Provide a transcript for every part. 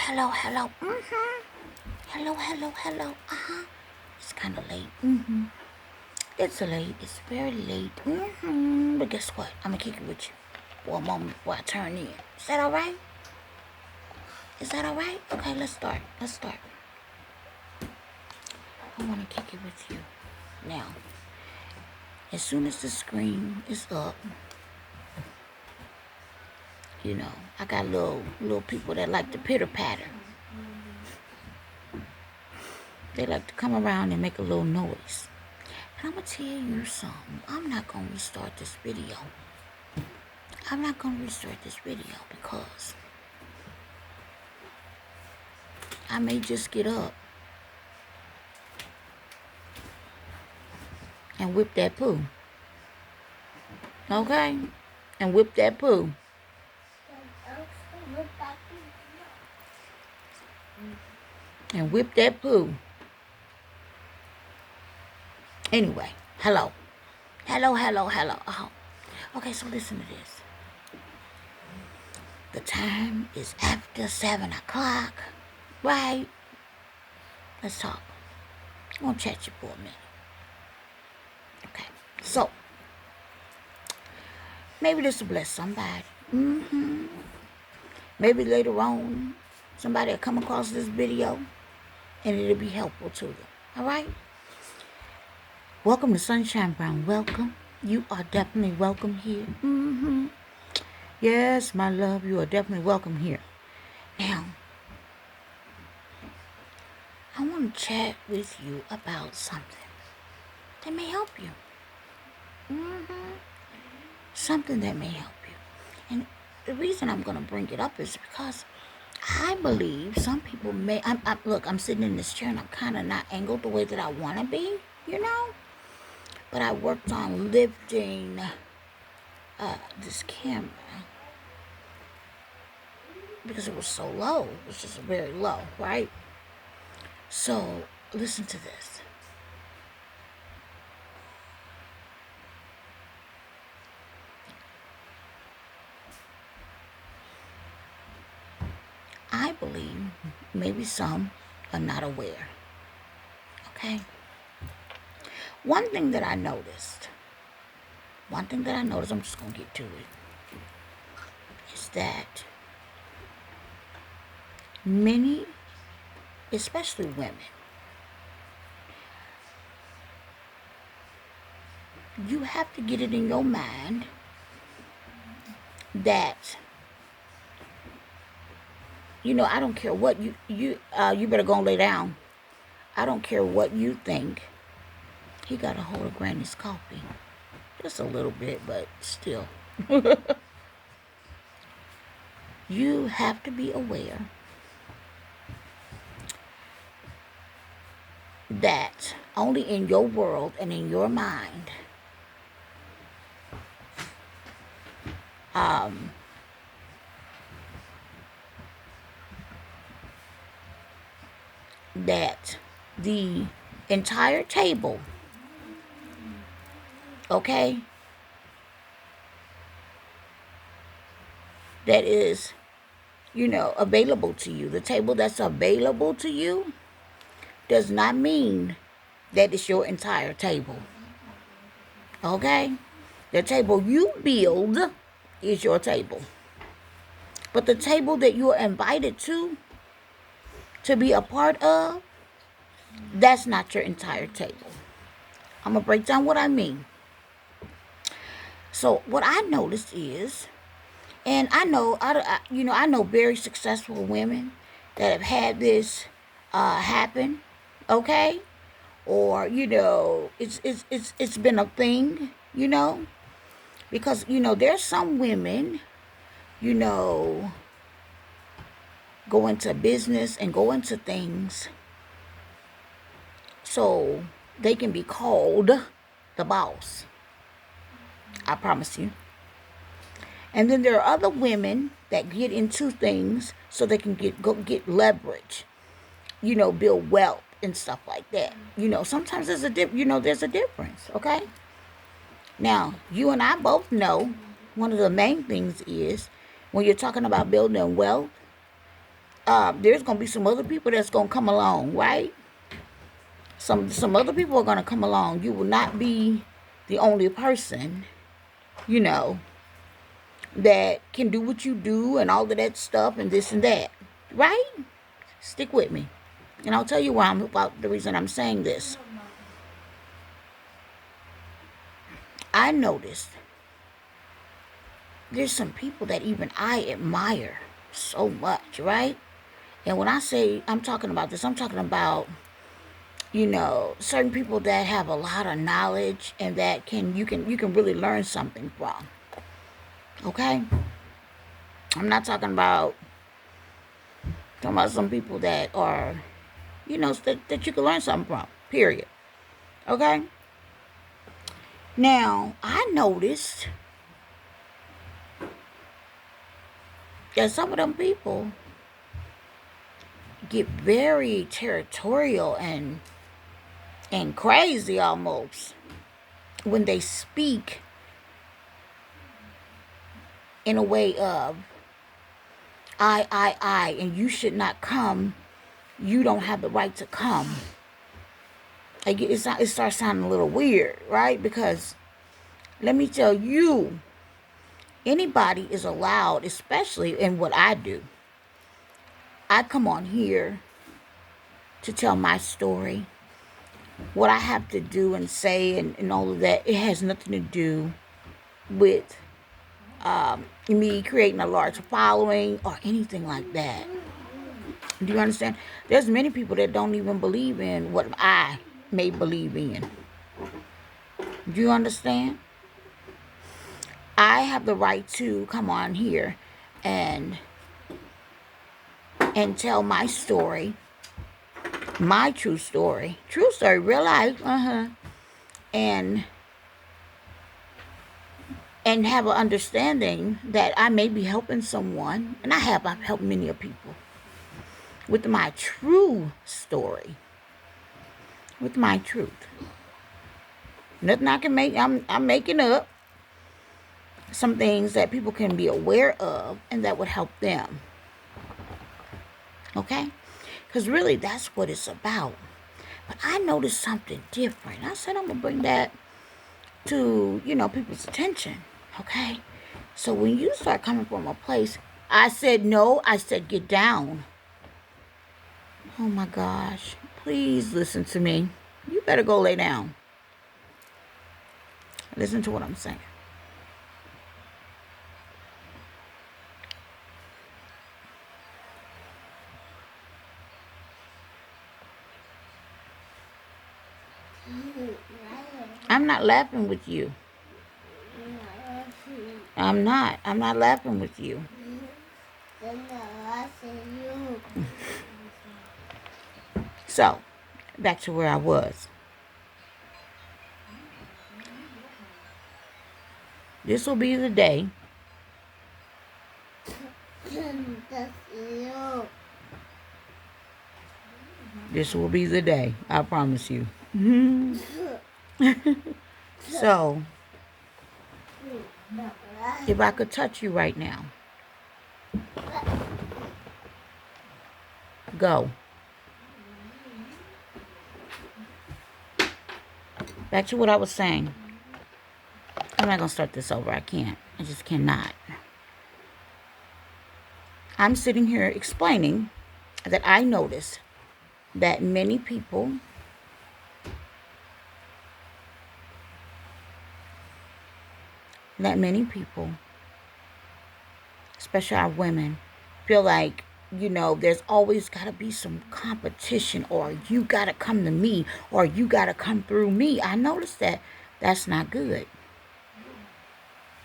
hello, hello. Hello, hello, hello. It's kind of late. It's late. It's very late. But guess what? I'm gonna kick it with you for a moment before I turn in. Is that all right? Is that all right? Okay, let's start. Let's start. I want to kick it with you now. As soon as the screen is up, I got little people that like to pitter patter. They like to come around and make a little noise. And I'm gonna tell you something. I'm not gonna restart this video. I'm not gonna restart this video because I may just get up and whip that poo. Okay? And whip that poo. And whip that poo. Anyway, hello. Hello, hello, hello. Okay, so listen to this. The time is after 7 o'clock, right? Let's talk. I'm gonna chat you for a minute. Okay, so maybe this will bless somebody. Maybe later on, somebody will come across this video and it'll be helpful to them. All right? Welcome to Sunshine Brown. Welcome. You are definitely welcome here. Yes, my love, you are definitely welcome here. Now, I want to chat with you about something that may help you. Something that may help you. And the reason I'm going to bring it up is because I believe some people may... Look, I'm sitting in this chair and I'm kind of not angled the way that I want to be, But I worked on lifting this camera because it was so low. It was just very low, right? So, listen to this. I believe maybe some are not aware. Okay? One thing that I noticed, I'm just going to get to it, is that many, especially women, you have to get it in your mind that, I don't care what you better go and lay down. I don't care what you think. He got a hold of Granny's coffee. Just a little bit, but still. You have to be aware that only in your world and in your mind, that the entire table, okay, that is, available to you, the table that's available to you does not mean that it's your entire table. Okay? The table you build is your table. But the table that you are invited to be a part of, that's not your entire table. I'm going to break down what I mean. So what I noticed is, and I know very successful women that have had this happen, okay? Or, it's been a thing, because, there's some women, go into business and go into things so they can be called the boss. I promise you. And then there are other women that get into things so they can get leverage, build wealth and stuff like that. Sometimes there's a difference, okay? Now, you and I both know one of the main things is when you're talking about building wealth, there's gonna be some other people that's gonna come along, right? Some other people are gonna come along. You will not be the only person, you know, that can do what you do and all of that stuff and this and that, right? Stick with me, and I'll tell you why I'm about the reason I'm saying this. I noticed there's some people that even I admire so much, right? And when I say I'm talking about this, I'm talking about, certain people that have a lot of knowledge and that you can really learn something from. Okay? I'm not talking about some people that are, that you can learn something from. Period. Okay? Now, I noticed that some of them people get very territorial and crazy almost when they speak in a way of I, and you should not come. You don't have the right to come. It starts sounding a little weird, right? Because let me tell you, anybody is allowed, especially in what I do. I come on here to tell my story. What I have to do and say and all of that, it has nothing to do with me creating a large following or anything like that. Do you understand? There's many people that don't even believe in what I may believe in. Do you understand? I have the right to come on here and tell my story, my true story, real life, and have an understanding that I may be helping someone, and I've helped many of people with my true story, with my truth. Nothing I can make. I'm making up some things that people can be aware of and that would help them. Okay? Because really, that's what it's about. But I noticed something different. I said I'm going to bring that to, people's attention. Okay? So when you start coming from a place, I said no. I said get down. Oh my gosh. Please listen to me. You better go lay down. Listen to what I'm saying. I'm not laughing with you. I'm not. I'm not laughing with you. So, back to where I was. This will be the day. This will be the day. I promise you. So, if I could touch you right now, go. Back to what I was saying. I'm not going to start this over. I can't. I just cannot. I'm sitting here explaining that I noticed that many people especially our women, feel like, there's always got to be some competition, or you got to come to me, or you got to come through me. I noticed that that's not good.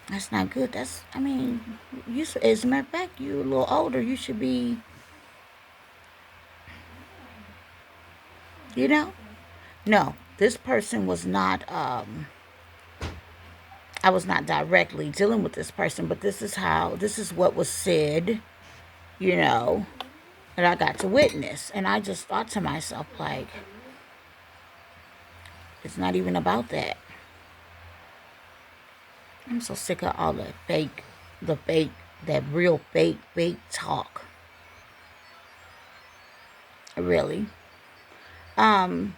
That's not good. As a matter of fact, you're a little older. You should be, No, this person was not, I was not directly dealing with this person, but this is what was said, that I got to witness. And I just thought to myself, like, it's not even about that. I'm so sick of all that real fake talk. really. Um,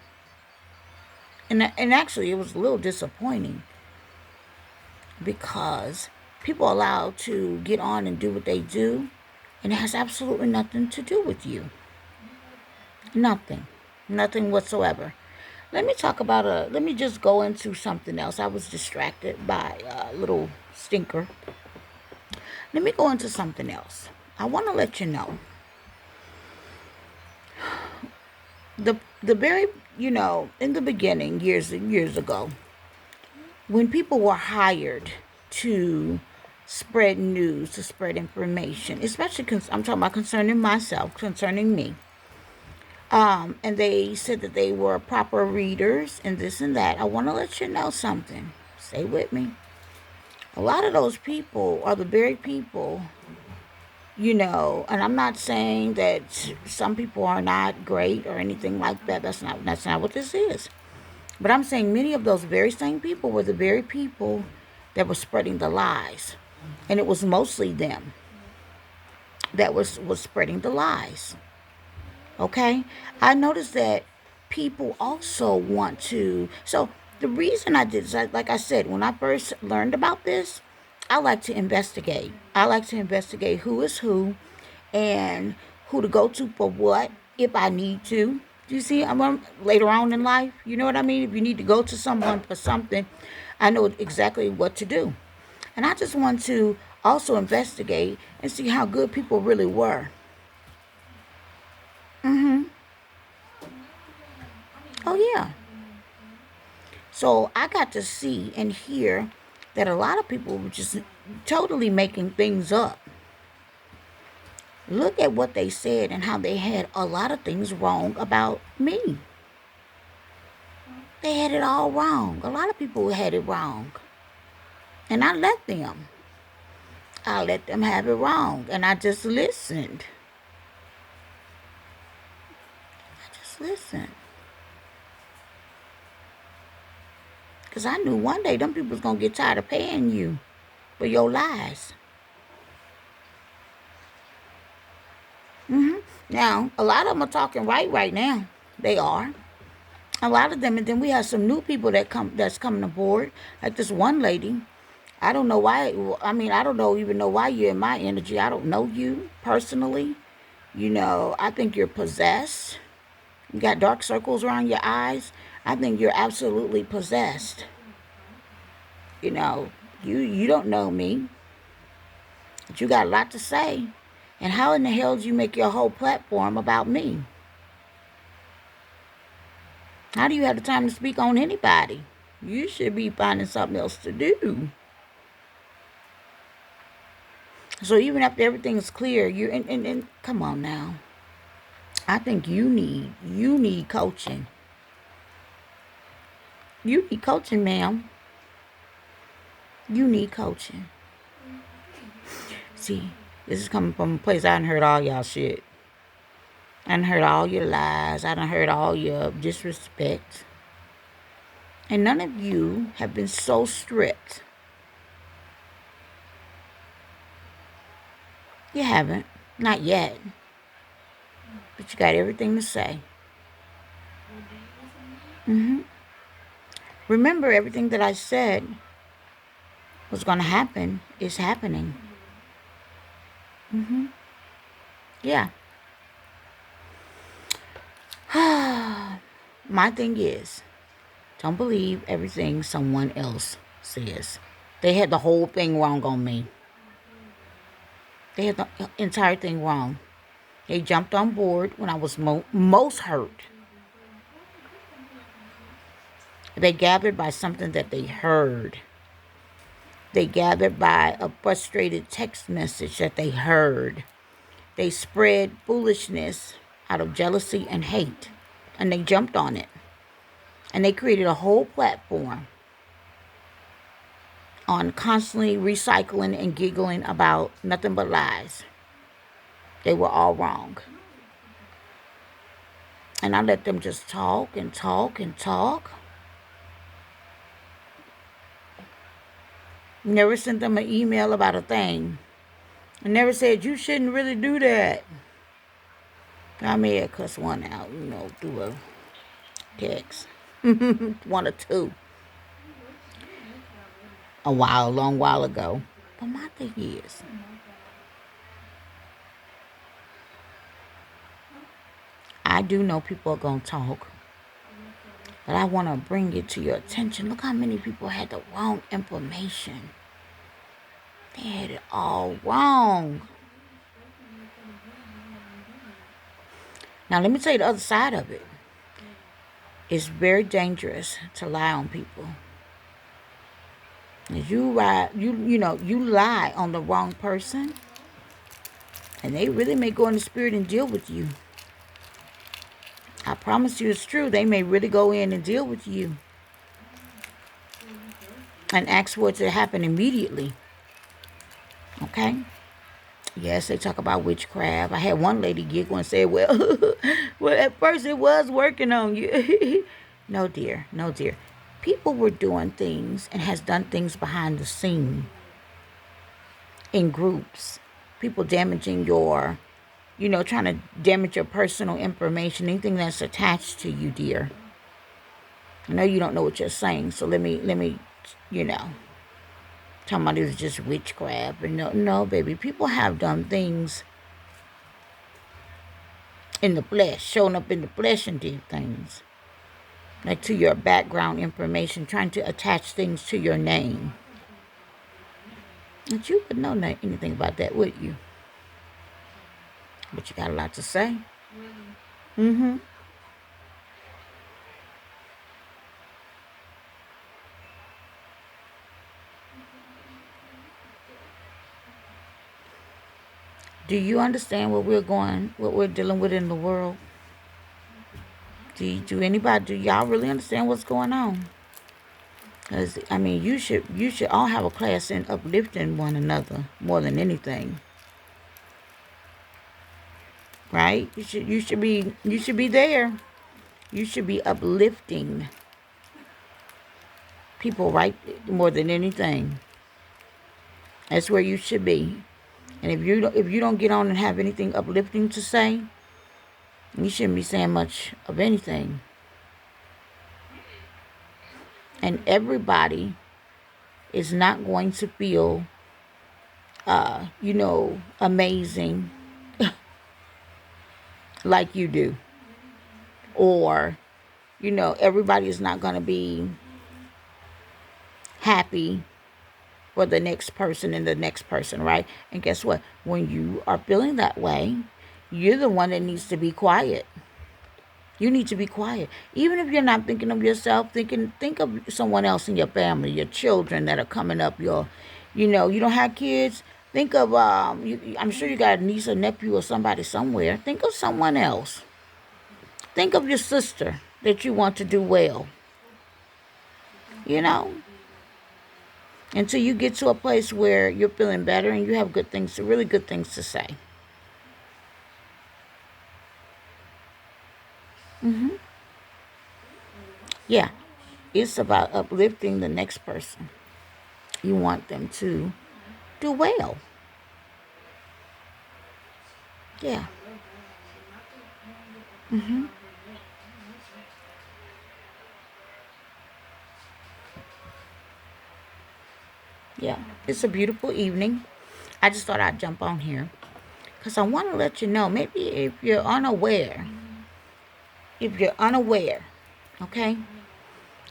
and actually, it was a little disappointing because people are allowed to get on and do what they do, and it has absolutely nothing to do with you. Nothing. Nothing whatsoever. Let me just go into something else. I was distracted by a little stinker. Let me go into something else. I want to let you know the very, in the beginning, years and years ago, when people were hired to spread news, to spread information, especially I'm talking about concerning myself, concerning me. And they said that they were proper readers and this and that. I want to let you know something. Stay with me. A lot of those people are the very people, and I'm not saying that some people are not great or anything like that. That's not what this is. But I'm saying many of those very same people were the very people that were spreading the lies. And it was mostly them that was spreading the lies. Okay? I noticed that people also want to. So the reason I did is, like I said, when I first learned about this, I like to investigate. I like to investigate who is who and who to go to for what if I need to. You see, later on in life, you know what I mean? If you need to go to someone for something, I know exactly what to do. And I just want to also investigate and see how good people really were. Oh, yeah. So I got to see and hear that a lot of people were just totally making things up. Look at what they said and how they had a lot of things wrong about me. They had it all wrong. A lot of people had it wrong. And I let them. I let them have it wrong. And I just listened. I just listened. Because I knew one day them people was going to get tired of paying you for your lies. Now, a lot of them are talking right now. They are. A lot of them, and then we have some new people that's coming aboard. Like this one lady. I don't know why. I mean, I don't know even know why you're in my energy. I don't know you personally. I think you're possessed. You got dark circles around your eyes. I think you're absolutely possessed. You don't know me, but you got a lot to say. And how in the hell did you make your whole platform about me? How do you have the time to speak on anybody? You should be finding something else to do. So even after everything's clear, you and come on now. I think you need coaching. You need coaching, ma'am. You need coaching. See, this is coming from a place I done heard all y'all shit. I done heard all your lies. I done heard all your disrespect. And none of you have been so stripped. You haven't. Not yet. But you got everything to say. Remember, everything that I said was going to happen is happening. Yeah. My thing is, don't believe everything someone else says. They had the whole thing wrong on me. They had the entire thing wrong. They jumped on board when I was most hurt. They gathered by something that they heard. They gathered by a frustrated text message that they heard. They spread foolishness out of jealousy and hate. And they jumped on it. And they created a whole platform on constantly recycling and giggling about nothing but lies. They were all wrong. And I let them just talk and talk and talk. Never sent them an email about a thing. I never said, you shouldn't really do that. I may have cussed one out, through a text. One or two. A long while ago. But my thing is, I do know people are going to talk. But I want to bring it to your attention. Look how many people had the wrong information. They had it all wrong. Now, let me tell you the other side of it. It's very dangerous to lie on people. If you lie on the wrong person, and they really may go in the spirit and deal with you. I promise you it's true. They may really go in and deal with you and ask for it to happen immediately. Okay? Yes, they talk about witchcraft. I had one lady giggle and say, well, well, at first it was working on you. No, dear. No, dear. People were doing things and has done things behind the scene in groups. People damaging your, trying to damage your personal information, anything that's attached to you, dear. I know you don't know what you're saying, so let me, talking about it was just witchcraft. And no, baby. People have done things in the flesh, showing up in the flesh and did things. Like to your background information, trying to attach things to your name. But you would know anything about that, would you? But you got a lot to say. Mm-hmm. Do you understand what we're dealing with in the world? Do y'all really understand what's going on? Because, you should all have a class in uplifting one another more than anything. Right? You should be there. You should be uplifting people, right, more than anything. That's where you should be. And if you don't get on and have anything uplifting to say, you shouldn't be saying much of anything. And everybody is not going to feel, amazing like you do. Or, everybody is not going to be happy for the next person and the next person, right? And guess what? When you are feeling that way, you're the one that needs to be quiet. You need to be quiet. Even if you're not thinking of yourself, think of someone else in your family, your children that are coming up, you don't have kids. Think of, I'm sure you got a niece or nephew or somebody somewhere. Think of someone else. Think of your sister that you want to do well. Until you get to a place where you're feeling better and you have really good things to say. Mm-hmm. Yeah. It's about uplifting the next person. You want them to do well. Yeah. Mm-hmm. Yeah. It's a beautiful evening. I just thought I'd jump on here because I want to let you know, maybe if you're unaware, okay?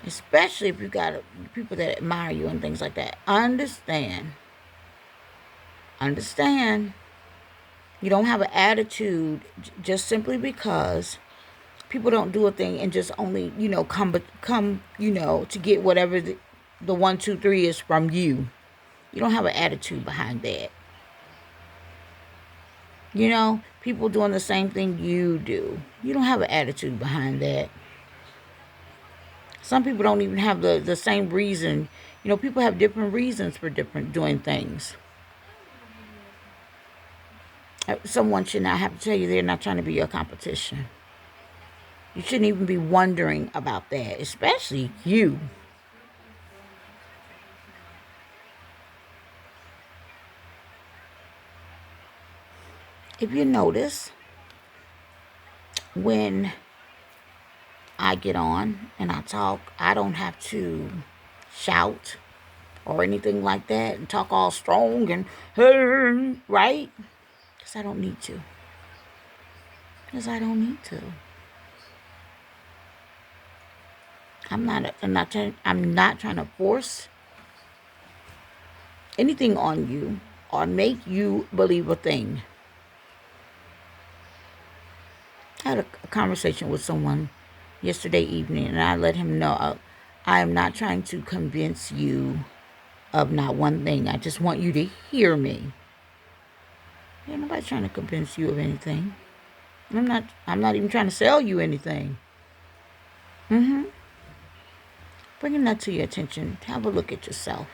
Especially if you got people that admire you and things like that. Understand. You don't have an attitude just simply because people don't do a thing and just only, come, to get whatever the 1, 2, 3 is from you. You don't have an attitude behind that. People doing the same thing you do. You don't have an attitude behind that. Some people don't even have the same reason. People have different reasons for doing things. Someone should not have to tell you they're not trying to be your competition. You shouldn't even be wondering about that, especially you. If you notice, when I get on and I talk, I don't have to shout or anything like that and talk all strong and right? Because I don't need to. I'm not trying to force anything on you or make you believe a thing. I had a conversation with someone yesterday evening, and I let him know I am not trying to convince you of not one thing. I just want you to hear me. Ain't nobody trying to convince you of anything. I'm not even trying to sell you anything. Bringing that to your attention, have a look at yourself.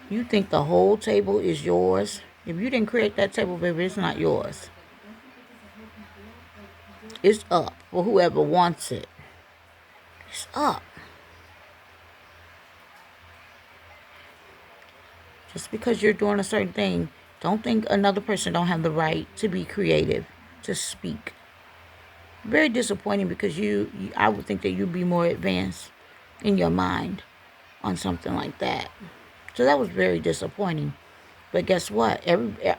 You think the whole table is yours? If you didn't create that table, baby, it's not yours. It's up for whoever wants it. It's up. Just because you're doing a certain thing, don't think another person don't have the right to be creative, to speak. Very disappointing because I would think that you'd be more advanced in your mind on something like that. So that was very disappointing. But guess what?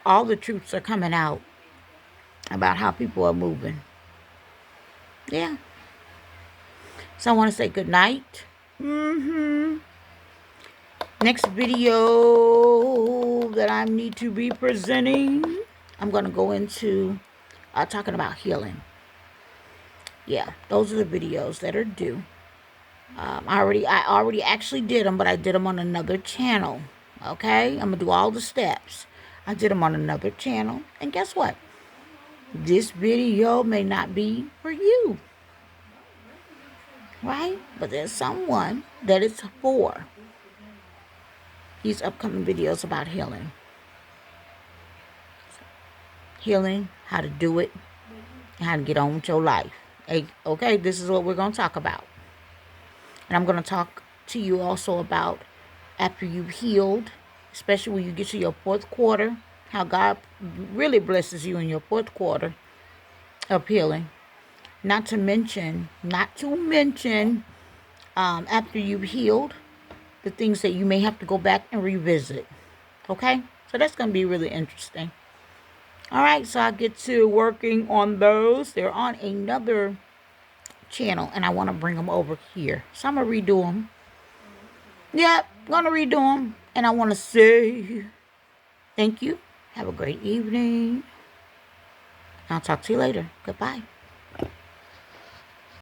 All the truths are coming out about how people are moving. Yeah. So I want to say good night. Next video that I need to be presenting, I'm going to go into talking about healing. Yeah, those are the videos that are due. I already actually did them, but I did them on another channel. Okay, I'm gonna do all the steps. I did them on another channel, and guess what? This video may not be for you, right? But there's someone that it's for. These upcoming videos about healing. Healing, how to do it, and how to get on with your life. Okay, this is what we're going to talk about. And I'm going to talk to you also about after you've healed, especially when you get to your fourth quarter, how God really blesses you in your fourth quarter of healing. Not to mention, after you've healed, the things that you may have to go back and revisit. Okay? So that's going to be really interesting. All right, so I get to working on those. They're on another channel, and I want to bring them over here. So I'm going to redo them. Yep, I'm going to redo them. And I want to say thank you. Have a great evening. I'll talk to you later. Goodbye.